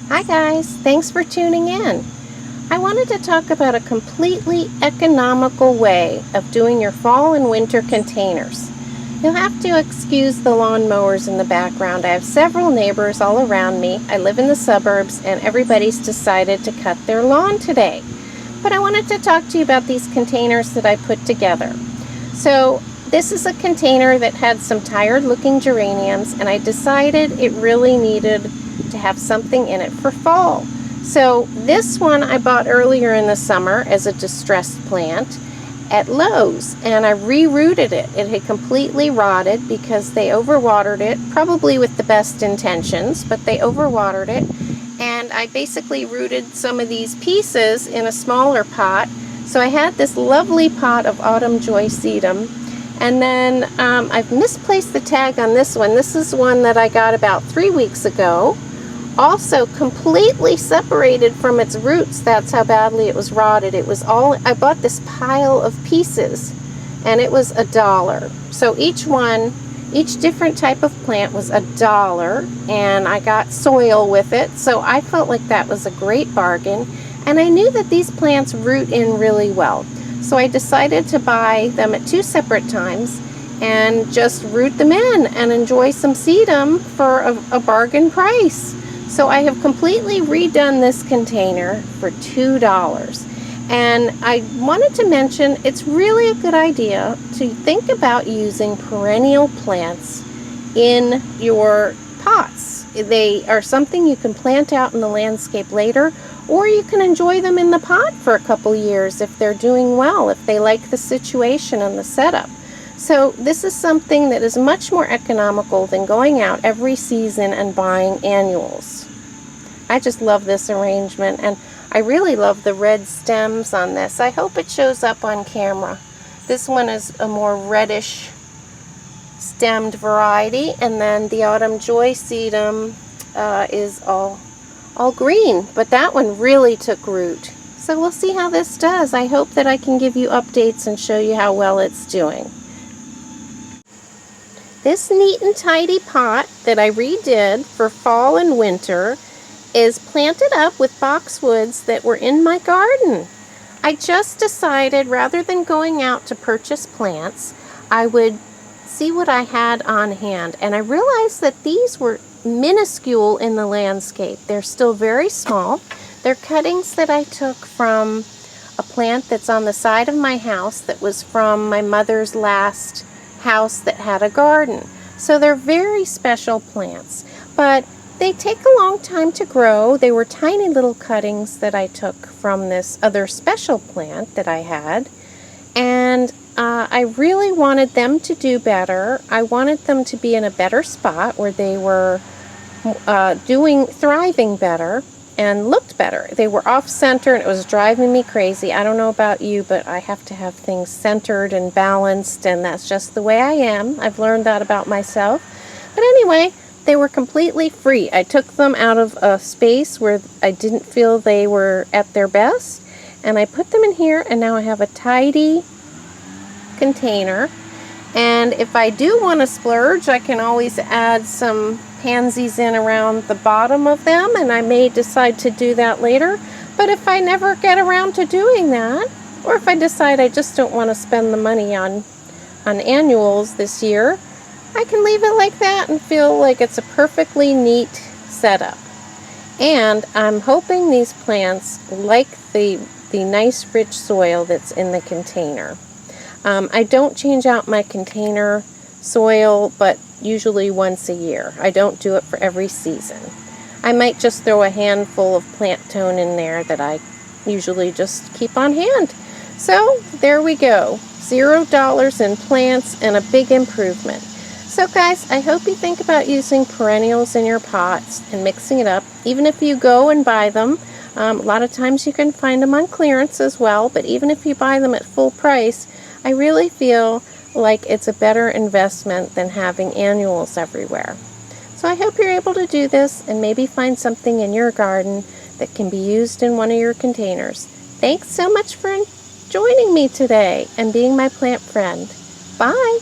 Hi guys, thanks for tuning in. I wanted to talk about a completely economical way of doing your fall and winter containers. You'll have to excuse the lawn mowers in the background. I have several neighbors all around me. I live in the suburbs and everybody's decided to cut their lawn today. But I wanted to talk to you about these containers that I put together. So this is a container that had some tired looking geraniums, and I decided it really needed to have something in it for fall. So this one I bought earlier in the summer as a distressed plant at Lowe's, and I re-rooted it. It had completely rotted because they overwatered it, probably with the best intentions, but they overwatered it. And I basically rooted some of these pieces in a smaller pot. So I had this lovely pot of autumn joy sedum. And then I've misplaced the tag on this one. This is one that I got about 3 weeks ago. Also completely separated from its roots. That's how badly it was rotted. It was all, I bought this pile of pieces and it was $1. So each different type of plant was $1, and I got soil with it. So I felt like that was a great bargain. And I knew that these plants root in really well. So I decided to buy them at 2 separate times and just root them in and enjoy some sedum for a bargain price. So I have completely redone this container for $2. And I wanted to mention it's really a good idea to think about using perennial plants in your pots. They are something you can plant out in the landscape later, or you can enjoy them in the pot for a couple years if they're doing well, if they like the situation and the setup. So this is something that is much more economical than going out every season and buying annuals. I just love this arrangement, and I really love the red stems on this. I hope it shows up on camera. This one is a more reddish stemmed variety, and then the autumn joy sedum is all green, but that one really took root. So we'll see how this does. I hope that I can give you updates and show you how well it's doing. This neat and tidy pot that I redid for fall and winter is planted up with boxwoods that were in my garden. I just decided rather than going out to purchase plants, I would see what I had on hand, and I realized that these were minuscule in the landscape. They're still very small. They're cuttings that I took from a plant that's on the side of my house that was from my mother's last house that had a garden. So they're very special plants, but they take a long time to grow. They were tiny little cuttings that I took from this other special plant that I had, and I really wanted them to do better. I wanted them to be in a better spot where they were thriving better and looked better. They were off center and it was driving me crazy. I don't know about you, but I have to have things centered and balanced, and that's just the way I am. I've learned that about myself. But anyway, they were completely free. I took them out of a space where I didn't feel they were at their best, and I put them in here, and now I have a tidy container. And if I do want to splurge, I can always add some pansies in around the bottom of them, and I may decide to do that later. But if I never get around to doing that, or if I decide I just don't want to spend the money on annuals this year, I can leave it like that and feel like it's a perfectly neat setup. And I'm hoping these plants like the nice rich soil that's in the container. I don't change out my container soil, but usually once a year. I don't do it for every season. I might just throw a handful of plant tone in there that I usually just keep on hand. So there we go. $0 in plants and a big improvement. So guys, I hope you think about using perennials in your pots and mixing it up. Even if you go and buy them, a lot of times you can find them on clearance as well, but even if you buy them at full price, I really feel like it's a better investment than having annuals everywhere. So I hope you're able to do this and maybe find something in your garden that can be used in one of your containers. Thanks so much for joining me today and being my plant friend. Bye!